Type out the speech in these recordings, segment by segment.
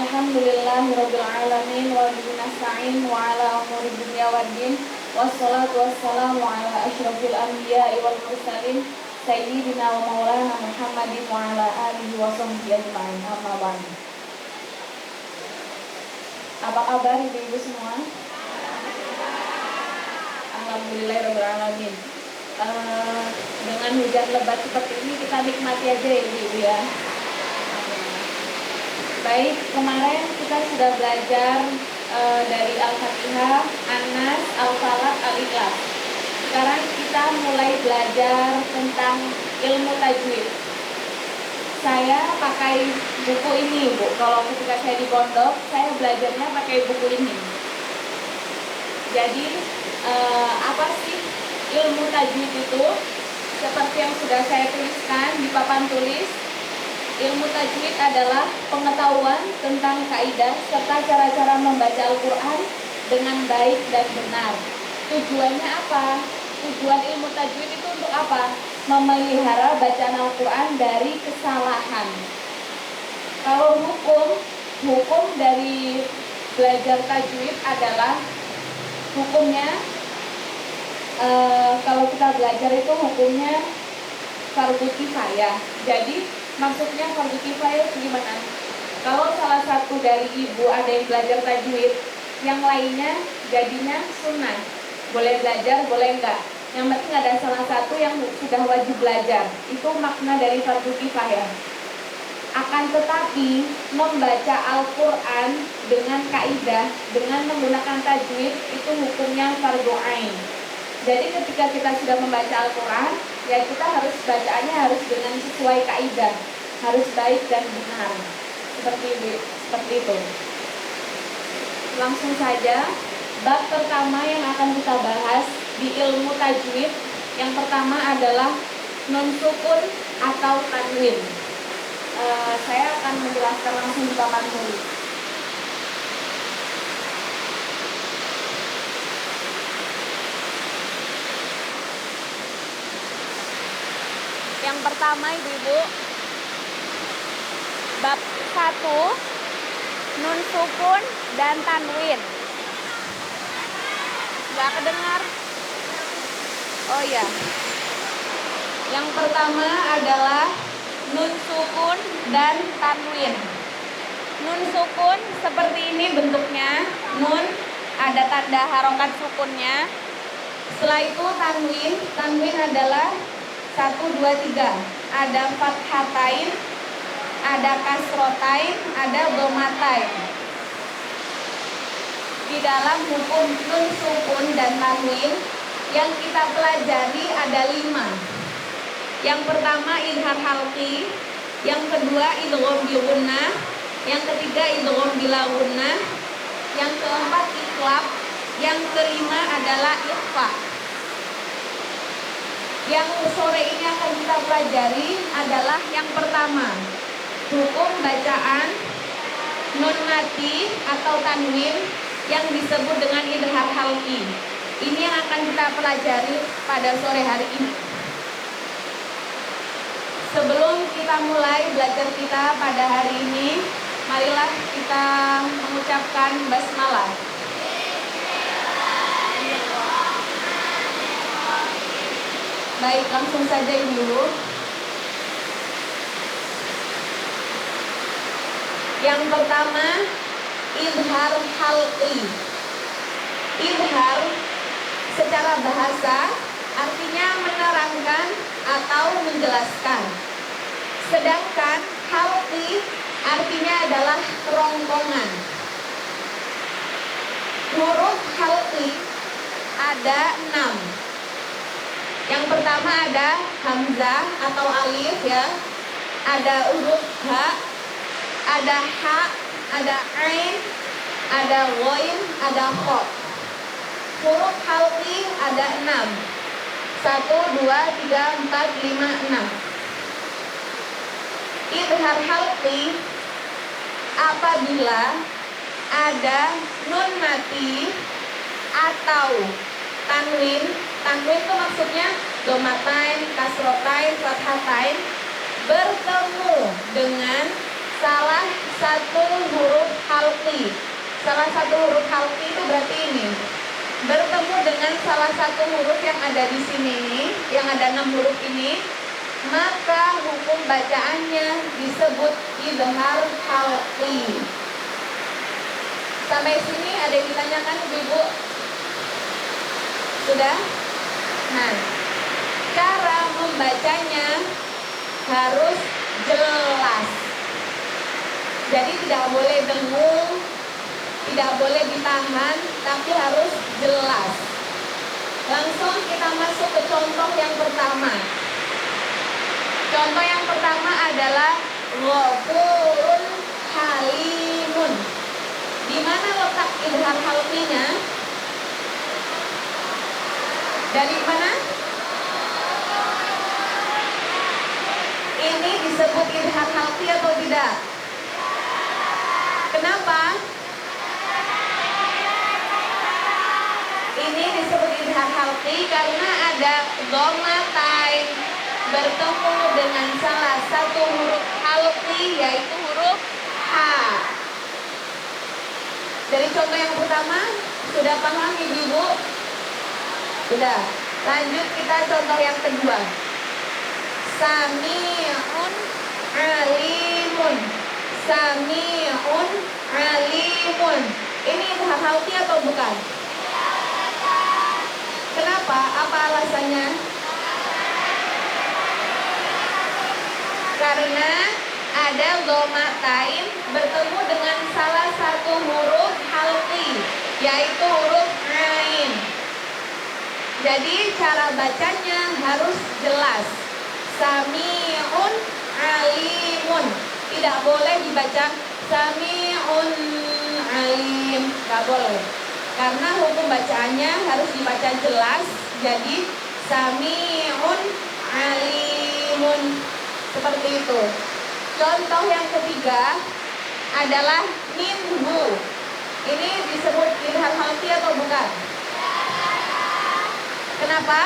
Alhamdulillahirabbil alamin wa bihi nasta'in wa ala umuri dunya waddin wassalatu wassalamu ala asyrofil anbiya'i wal mursalin sayyidina wa maulana Muhammadin wa ala alihi wa sahbihi ajma'in. Amma ba'du. Apa kabar ibu-ibu semua? Alhamdulillahirabbil alamin. Dengan hujan lebat seperti ini kita nikmati aja ya ibu ya. Baik, kemarin kita sudah belajar dari Al-Fatihah, An-Nas, Al-Falaq, Al-Ikhlas. Sekarang kita mulai belajar tentang ilmu tajwid. Saya pakai buku ini, Bu. Kalau ketika saya di pondok, saya belajarnya pakai buku ini. Jadi, apa sih ilmu tajwid itu? Seperti yang sudah saya tuliskan di papan tulis, ilmu tajwid adalah pengetahuan tentang kaidah serta cara-cara membaca Al-Quran dengan baik dan benar. Tujuannya apa? Tujuan ilmu tajwid itu untuk apa? Memelihara bacaan Al-Quran dari kesalahan. Kalau hukum dari belajar tajwid adalah hukumnya, kalau kita belajar itu hukumnya fardu kifayah. Jadi maksudnya fardu kifayah itu gimana? Kalau salah satu dari ibu ada yang belajar tajwid, yang lainnya jadinya sunnah. Boleh belajar, boleh enggak. Yang penting ada salah satu yang sudah wajib belajar. Itu makna dari fardu kifayah. Akan tetapi membaca Al-Quran dengan kaidah, dengan menggunakan tajwid, itu hukumnya fardu ain. Jadi ketika kita sudah membaca Al-Quran, ya kita harus bacaannya harus dengan sesuai kaidah, harus baik dan benar. Seperti itu. Langsung saja, bab pertama yang akan kita bahas di ilmu tajwid, yang pertama adalah nun sukun atau tanwin. Saya akan menjelaskan langsung di papan tulis. Yang pertama ibu-ibu, bab 1, nun sukun dan tanwin. Gak kedengar? Oh ya. Yang pertama adalah nun sukun dan tanwin. Nun sukun seperti ini bentuknya. Nun ada tanda harokat sukunnya. Setelah itu tanwin. Tanwin adalah 1, 2, 3. Ada fathatain, ada kasrotain, ada domatain. Di dalam hukum nun sukun dan tanwin yang kita pelajari ada 5. Yang pertama idhar halqi, yang kedua idgham bil gunnah, yang ketiga idgham bila gunnah, yang keempat iqlab, yang kelima adalah ikhfa. Yang sore ini akan kita pelajari adalah yang pertama, hukum bacaan nun mati atau tanwin yang disebut dengan idhar halqi. Ini yang akan kita pelajari pada sore hari ini. Sebelum kita mulai belajar kita pada hari ini, marilah kita mengucapkan basmalah. Baik, langsung saja ibu. Yang pertama, idhar halqi. Idhar secara bahasa artinya menerangkan atau menjelaskan. Sedangkan halqi artinya adalah kerongkongan. Huruf halqi ada 6. Yang pertama ada hamzah atau alif ya. Ada huruf ha, ada ha, ada ain, ada ghain, ada kha. Huruf halqi ada 6. 1, 2, 3, 4, 5, 6. Idhar halqi apabila ada nun mati atau tanwin. Tanwin itu maksudnya domatain, kasrotain, fathatain bertemu dengan salah satu huruf halqi. Salah satu huruf halqi itu berarti ini. Bertemu dengan salah satu huruf yang ada di sini, yang ada 6 huruf ini, maka hukum bacaannya disebut idhar halqi. Sampai sini ada yang ditanyakan Ibu? Sudah? Nah, cara membacanya harus jelas. Jadi tidak boleh dengung, tidak boleh ditahan, tapi harus jelas. Langsung kita masuk ke contoh yang pertama. Contoh yang pertama adalah ghafurun halimun. Di mana letak idhar halqinya? Dari mana? Ini disebut idhar halqi atau tidak? Kenapa? Ini disebut idhar halqi karena ada dhammatain bertemu dengan salah satu huruf halqi, yaitu huruf H. Dari contoh yang pertama, sudah paham Ibu-ibu? Sudah. Lanjut kita contoh yang kedua. Sami'un alimun. Sami'un alimun. Ini idhar halqi atau bukan? Kenapa? Apa alasannya? Karena ada dhammatain bertemu dengan salah satu huruf halqi, yaitu huruf ain. Jadi cara bacanya harus jelas. Sami'un alimun. Tidak boleh dibaca sami'un alim. Tidak boleh. Karena hukum bacaannya harus dibaca jelas. Jadi sami'un alimun. Seperti itu. Contoh yang ketiga adalah minhu. Ini disebut idhar halqi atau bukan? Kenapa?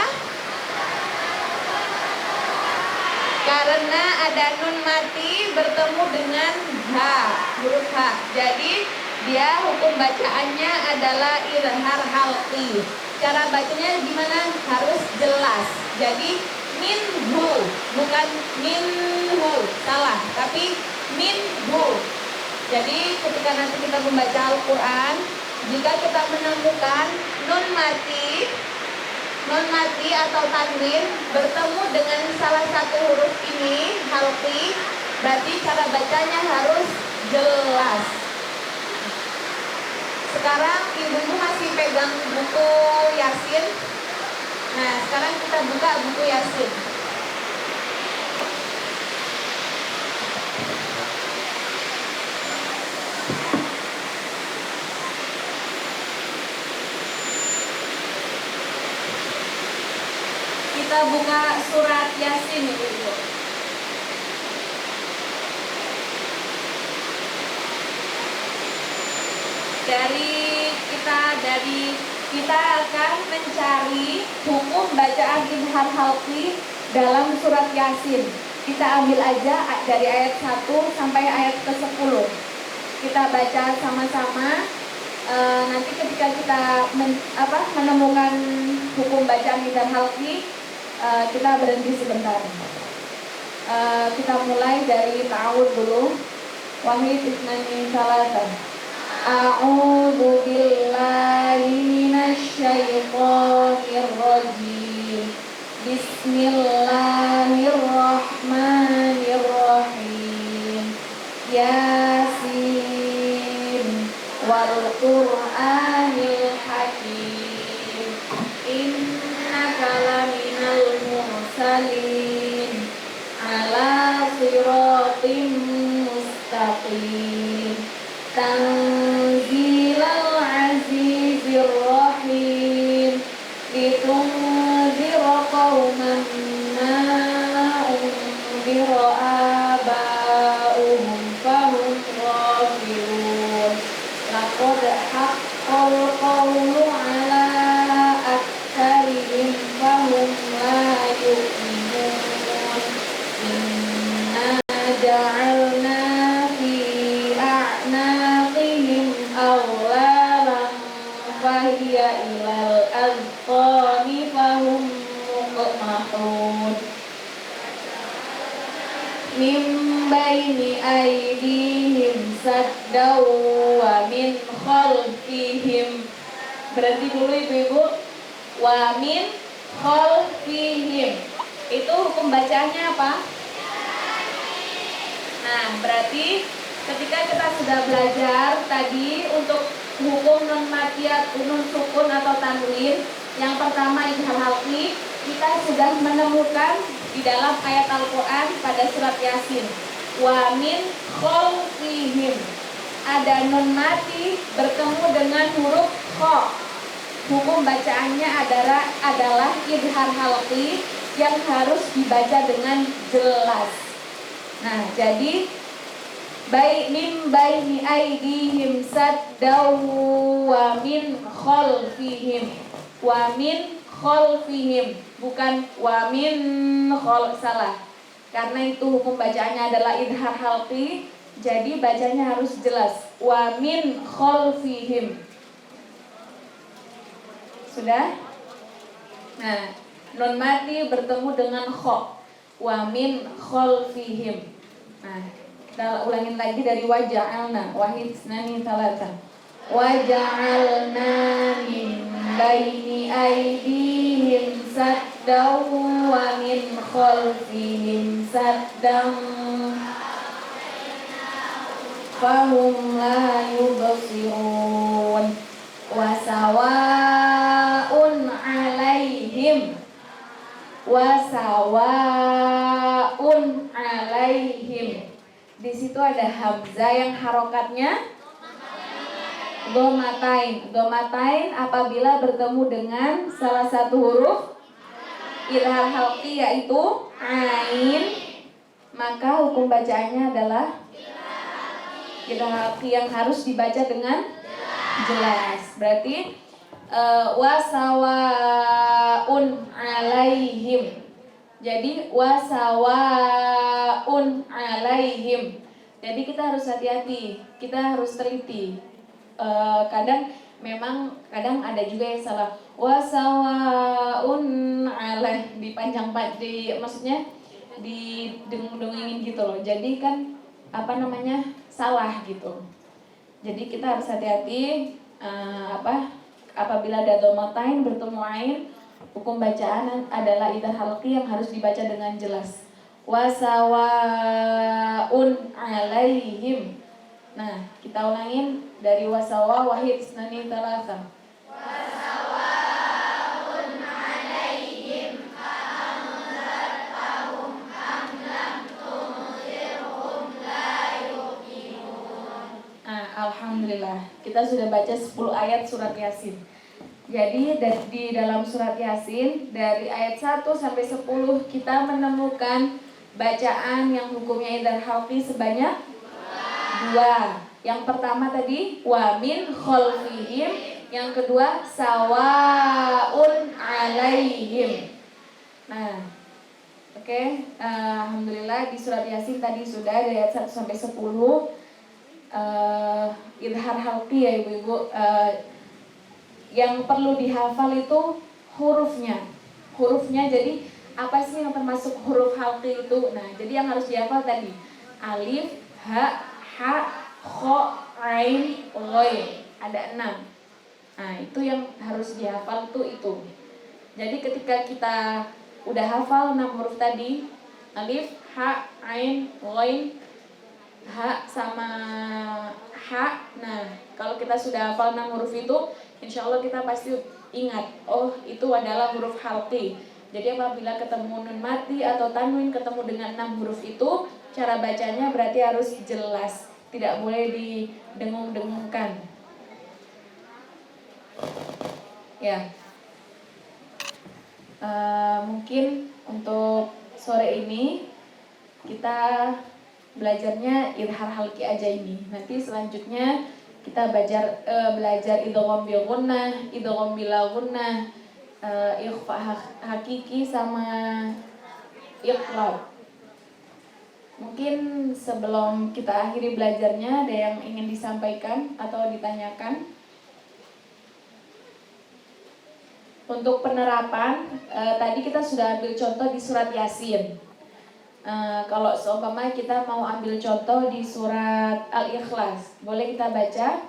Karena ada nun mati bertemu dengan H, huruf H. Jadi dia hukum bacaannya adalah idhar halqi. Cara bacanya gimana? Harus jelas. Jadi minhu, bukan minhu, salah, tapi minhu. Jadi ketika nanti kita membaca Al-Quran, jika kita menemukan nun mati atau tanwin bertemu dengan salah satu huruf ini halqi, berarti cara bacanya harus jelas. Sekarang ibu-ibu masih pegang buku Yasin. Nah, sekarang kita buka buku Yasin. Kita buka surat Yasin, Ibu. Kita akan mencari hukum bacaan idhar halqi dalam surat Yasin. Kita ambil aja dari ayat 1 sampai ayat ke-10. Kita baca sama-sama. Nanti ketika kita menemukan hukum bacaan idhar halqi, kita berhenti sebentar. Kita mulai dari ta'awud dulu. Wahid isnani salatan. A'udzu billahi minasy syaithanir rajim. Bismillahirrahmanirrahim. Yasin wal Qur'anil hakim. Innaka laminal mursalin ala siratim mustaqim. Tanzilal azizir rahim. Litunzira qauman ma unzira aba'uhum fahum ghafilun. Laqad haqqal qawlu ala aktsarihim fahum la yu'minun. Inna ja'alna fi baini aydihim saddaw wa min khalfihim. Berhenti dulu ibu-ibu. Wa min khalfihim. Itu hukum bacaannya apa? Nah, berarti ketika kita sudah belajar tadi untuk hukum non matiyat, nun sukun atau tanwin, yang pertama idhar halqi, kita sudah menemukan di dalam ayat Al-Quran pada surat Yasin. Wa min khalfihim. Ada nun mati bertemu dengan huruf kha. Hukum bacaannya adalah idhar halqi yang harus dibaca dengan jelas. Nah, jadi min baini aydihim saddaw wa min khalfihim. Wa min khalfihim, bukan wa min salah. Karena itu hukum bacaannya adalah idhar halqi, jadi bacanya harus jelas. Wa min khalfihim. Sudah? Nah, nun mati bertemu dengan kha. Wa min khalfihim. Nah, kita ulangin lagi dari waja'alna. Wahid senani talatan. Waja'alna min baini aydihim saddaw wa min khalfihim saddan fahum la yubsirun. Wa sawaun alaihim. Wa sawaun alaihim. Di situ ada hamzah yang harokatnya domatain. Domatain apabila bertemu dengan salah satu huruf idhar halqi yaitu ain, maka hukum bacaannya adalah idhar halqi yang harus dibaca dengan jelas. Berarti wasawaun alaihim. Jadi wasawaun alaihim. Jadi kita harus hati-hati, kita harus teliti. Kadang ada juga yang salah. Wasawaun alaih maksudnya didengung-dengungin gitu loh. Jadi kan salah gitu. Jadi kita harus hati-hati apabila ada domatain bertemu ain, hukum bacaan adalah idhar halqi yang harus dibaca dengan jelas. Wasawaun alaihim. Nah, kita ulangin dari wasawa wahid isnani talata. Wasawaun alaihim fa'anzartahum am lam tunzirhum la yu'minun. Alhamdulillah, kita sudah baca 10 ayat surat Yasin. Jadi di dalam surat Yasin dari ayat 1 sampai 10 kita menemukan bacaan yang hukumnya idhar halqi sebanyak 2. Yang pertama tadi wa min khalfihim, yang kedua sawaun alaihim. Nah, oke, alhamdulillah di surat Yasin tadi sudah dari ayat 1 sampai 10 idhar halqi ya ibu-ibu. Yang perlu dihafal itu hurufnya. Jadi apa sih yang termasuk huruf halqi itu? Nah, jadi yang harus dihafal tadi alif, ha, kha, ain, ghain. Ada 6. Nah, itu yang harus dihafal itu. Jadi ketika kita udah hafal 6 huruf tadi, alif, ha, ain, ghain, ha sama ha. Nah, kalau kita sudah hafal 6 huruf itu, insya Allah kita pasti ingat, oh itu adalah huruf halqi. Jadi apabila ketemu nun mati atau tanwin ketemu dengan 6 huruf itu, cara bacanya berarti harus jelas, tidak boleh didengung-dengungkan. Ya, mungkin untuk sore ini kita belajarnya idhar halqi aja ini. Nanti selanjutnya kita belajar idgham bil gunnah, idgham bila gunnah, ikhfa hakiki sama iqlab. Mungkin sebelum kita akhiri belajarnya ada yang ingin disampaikan atau ditanyakan? Untuk penerapan, tadi kita sudah ambil contoh di surat Yasin. Kalau seumpama kita mau ambil contoh di surat Al-Ikhlas, boleh kita baca?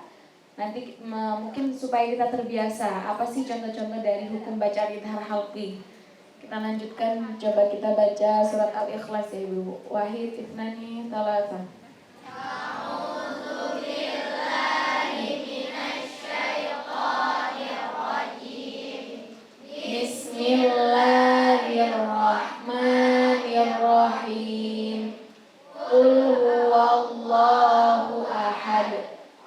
Nanti mungkin supaya kita terbiasa, apa sih contoh-contoh dari hukum bacaan idhar halqi? Kita lanjutkan, coba kita baca surat Al-Ikhlas ya Ibu. Wahid, Ifnani, Talata. Bismillahirrahmanirrahim. Qul huwallahu ahad.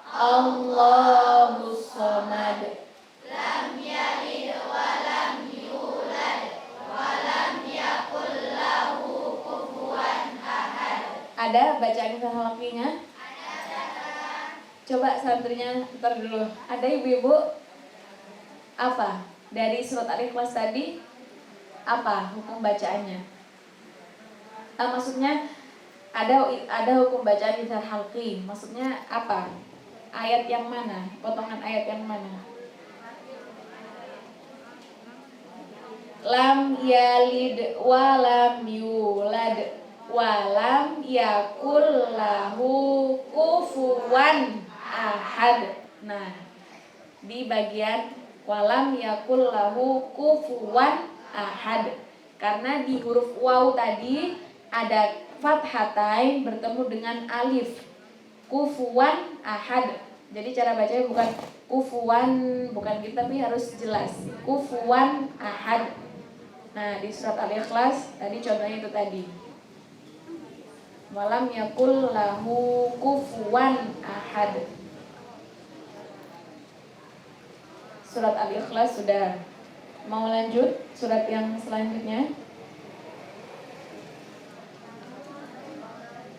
Allahus samad. Lam yalid wa lam yulad wa lam yakul lahu kufuwan ahad. Ada bacaan halqinya? Ada. Coba santrinya ntar dulu. Ada ibu-ibu? Apa? Dari surat Al-Ikhlas tadi apa hukum bacaannya? Maksudnya ada hukum bacaan idhar halqi. Maksudnya apa? Ayat yang mana? Potongan ayat yang mana? Lam yalid wa lam yulad wa lam yakul lahu kufuwan ahad. Nah, di bagian walam yakul lahu kufuwan ahad, karena di huruf waw tadi ada fathatain bertemu dengan alif. Kufuwan ahad. Jadi cara bacanya bukan kufuwan, bukan gitu, tapi harus jelas. Kufuwan ahad. Nah, di surat Al-Ikhlas tadi contohnya itu tadi. Walam yakul lahu kufuwan ahad. Surat Al-Ikhlas sudah. Mau lanjut surat yang selanjutnya?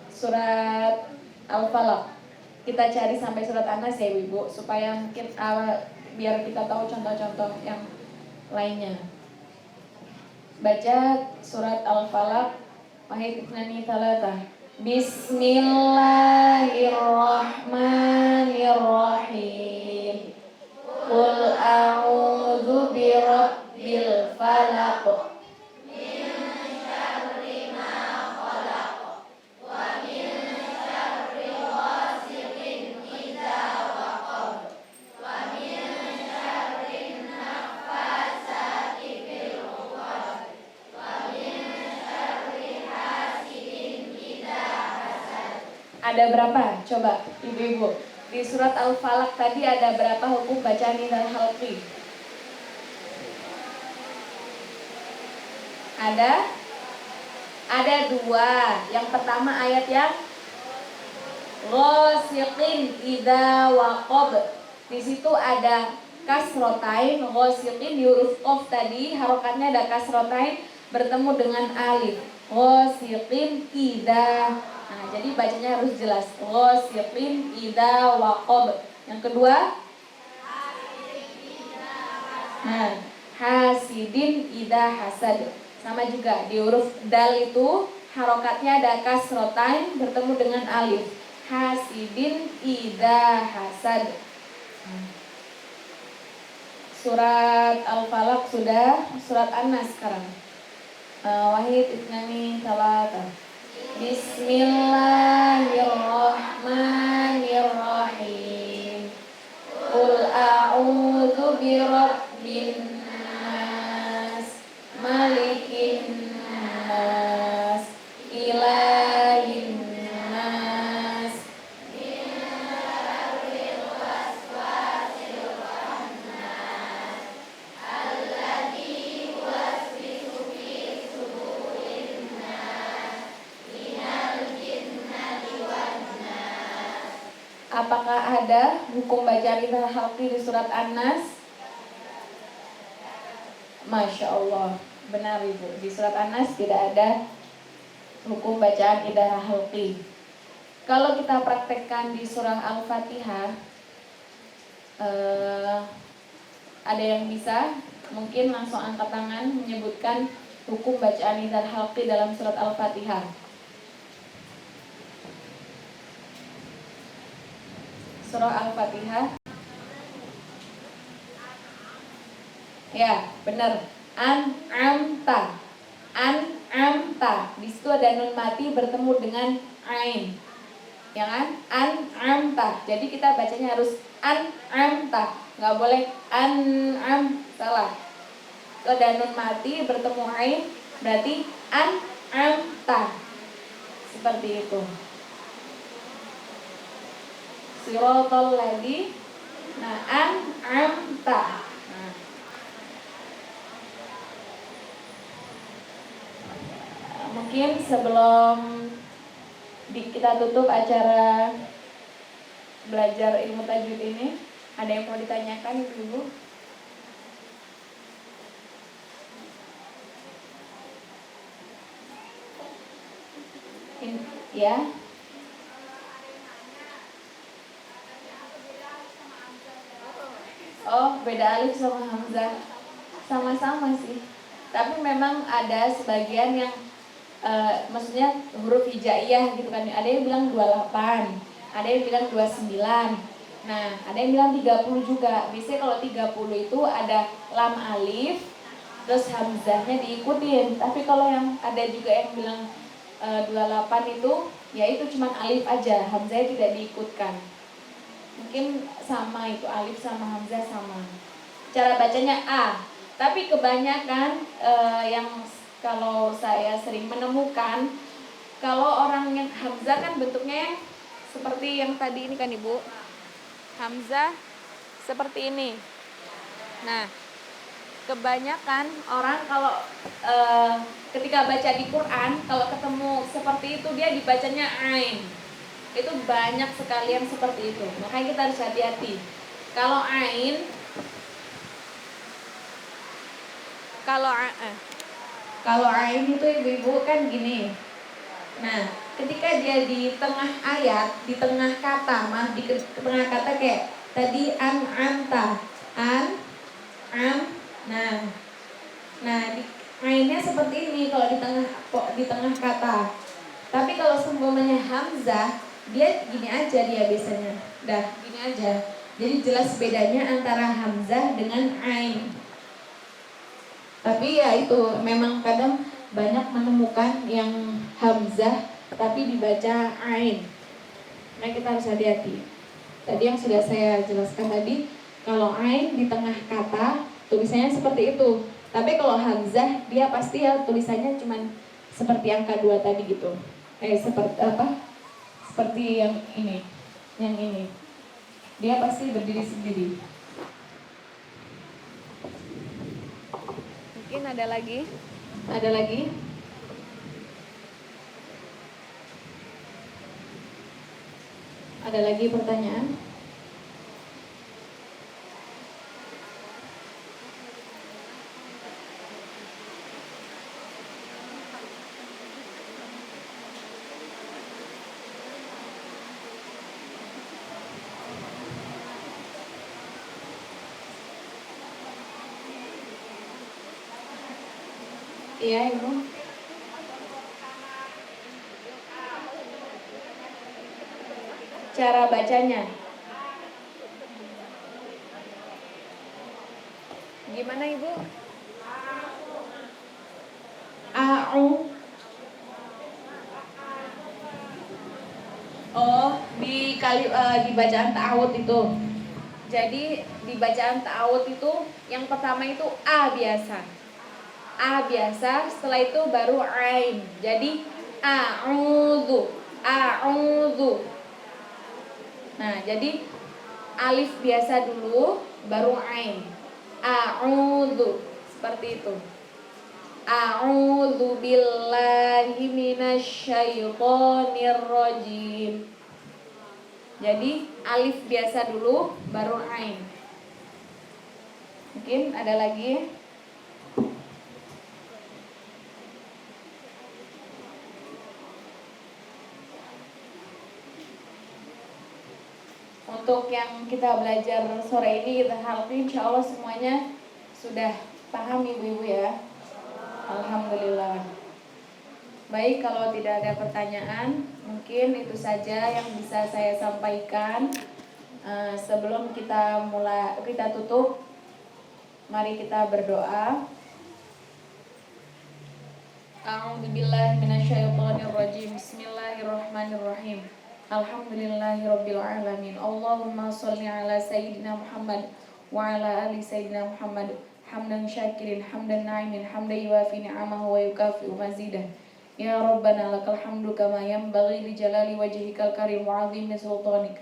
Surat Al-Falaq. Kita cari sampai surat An-Nas ya Ibu, supaya mungkin biar kita tahu contoh-contoh yang lainnya. Baca surat Al-Falaq. Wahid, Ifnani, Talata. Bismillahirrahmanirrahim. Qul a'udzu birabbil falaq. Min syarri ma khalaq. Wa min syarri ghasiqin idza waqab. Wa min syarri naffasati fil 'uqad. Wa min syarri hasidin idza hasad. Ada berapa? Coba ibu-ibu. Di surat Al-Falaq tadi ada berapa hukum bacaan idhar halqi? Ada dua. Yang pertama ayat yang ghasiqin idza waqab. Di situ ada kasrotain, ghasiqin di huruf qaf tadi harokatnya ada kasrotain bertemu dengan alif. Ghasiqin idza. Nah, jadi bacanya harus jelas. Ghasiqin idza waqab. Yang kedua, nah, hasidin idza hasad. Sama juga di huruf dal itu harokatnya ada kasrotain bertemu dengan alif. Hasidin idza hasad. Surat Al-Falaq sudah, surat An-Nas sekarang. Wahid, Ifnani, Talata. Bismillahirrahmanirrahim. Qul a'udzu birabbin nas, malikin nas, ilahin nas, min syarril waswasil khannas, alladzi yuwaswisu fi sudurin nas, minal jinnati wan nas. Apakah ada hukum bacaan idhar halqi di surat An-Nas? Masya Allah, benar Ibu. Di surat An-Nas tidak ada hukum bacaan idhar halqi. Kalau kita praktekkan di surah Al-Fatihah, ada yang bisa mungkin langsung angkat tangan menyebutkan hukum bacaan idhar halqi dalam surat Al-Fatihah. Surah Al-Fatihah. Ya, benar. An'amta. an'amta. Di situ ada nun mati bertemu dengan ain. Ya kan? An'amta. Jadi kita bacanya harus an'amta. Nggak boleh an'am, salah. Itu ada nun mati bertemu ain, berarti an'amta. Seperti itu. Siratal lagi. Nah, an'amta. Nah. Mungkin sebelum kita tutup acara belajar ilmu tajwid ini, ada yang mau ditanyakan Ibu-ibu? Ya. Oh, beda alif sama hamzah. Sama-sama sih. Tapi memang ada sebagian yang maksudnya huruf hijaiyah gitu kan. Ada yang bilang 28, ada yang bilang 29. Nah, ada yang bilang 30 juga. Biasanya kalau 30 itu ada lam alif, terus hamzahnya diikutin. Tapi kalau yang ada juga yang bilang 28 itu, ya itu cuma alif aja, hamzahnya tidak diikutkan. Mungkin sama itu, alif sama hamzah sama. Cara bacanya A. Tapi kebanyakan yang kalau saya sering menemukan, kalau orang yang hamzah kan bentuknya yang seperti yang tadi ini kan Ibu. Hamzah seperti ini. Nah, kebanyakan orang kalau ketika baca di Quran, kalau ketemu seperti itu dia dibacanya ain. Itu banyak sekali yang seperti itu. Makanya kita harus hati-hati. Kalau ain, kalau ain itu Ibu-ibu kan gini. Nah, ketika dia di tengah ayat, di tengah kata, di tengah kata kayak tadi an'amta, nah ainnya seperti ini kalau di tengah kata. Tapi kalau seumpamanya hamzah, dia gini aja dia biasanya, gini aja. Jadi jelas bedanya antara hamzah dengan ain. Tapi ya itu memang kadang banyak menemukan yang hamzah tapi dibaca ain. Nah, kita harus hati-hati. Tadi yang sudah saya jelaskan tadi, kalau ain di tengah kata tulisannya seperti itu. Tapi kalau hamzah dia pasti ya tulisannya cuman seperti angka 2 tadi gitu. Seperti apa? Seperti yang ini. Yang ini. Dia pasti berdiri sendiri. Mungkin ada lagi? Ada lagi? Ada lagi pertanyaan? Iya, Ibu. Cara bacanya gimana Ibu? A'u. Oh, di bacaan ta'awud itu. Jadi di bacaan ta'awud itu yang pertama itu A biasa. A biasa, setelah itu baru ain. Jadi a'udzu, a'udzu. Nah, jadi alif biasa dulu, baru ain. A'udzu, seperti itu. A'udzu billahi minasyaitonir rajim. Jadi alif biasa dulu, baru ain. Mungkin ada lagi? Untuk yang kita belajar sore ini, kita harapin insya Allah semuanya sudah paham Ibu-ibu ya. Alhamdulillah. Baik, kalau tidak ada pertanyaan, mungkin itu saja yang bisa saya sampaikan. Sebelum kita tutup, mari kita berdoa. A'udzubillahi minasyaitonirrajim. Bismillahirrahmanirrahim. Alhamdulillahirabbil alamin. Allahumma shalli ala sayyidina Muhammad wa ala ali sayyidina Muhammad. Hamdan syakirin, hamdan na'imin, hamdan yuwafi ni'amahu wa yukafi'u mazidah. Ya Rabbana lakal hamdu kama yanbaghi li jalali wajhikal karim wa 'azimi sultanik.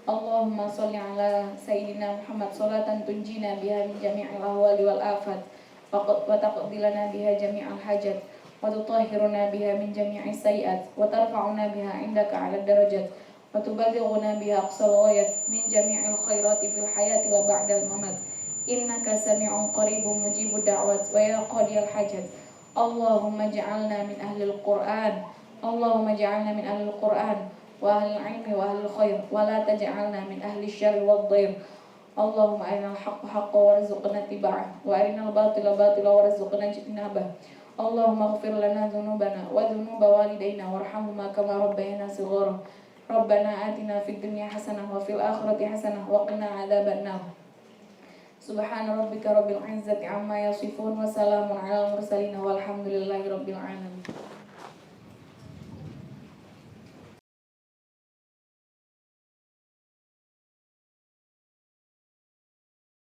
Allahumma shalli ala sayyidina Muhammad salatan tunjina biha min jami'il ahwali wal afat wa taqdi lana biha jami'al hajat wa tutahhiruna biha min jami'is sayiat wa tarfa'una biha 'indaka 'ala darajat wa tuballighuna biha aqsal ghayat min jami'il khairati fil hayati wa ba'dal mamat. Innaka sami'un qaribun mujibud da'wat wa ya qadiyal hajat. Allahumma ja'alna min ahlil Qur'an. Allahumma ja'alna min ahlil Qur'an wa ahlil ilmi wa ahlil khair wa la taj'alna min ahli syarri wad dhair. Allahumma arinal haqqa haqqan warzuqna ittiba'ah wa arinal batila batila warzuqna ijtinabah. Allahumma ighfir lana dhunubana wa dhunuba walidayna warhamhuma kama rabbayana shighara. Rabbana atina fid dunya hasanah wa fil akhirati hasanah wa qina adzabannar. Subhana rabbika rabbil izzati amma yasifun wa salamun alal mursalin walhamdulillahi rabbil alamin.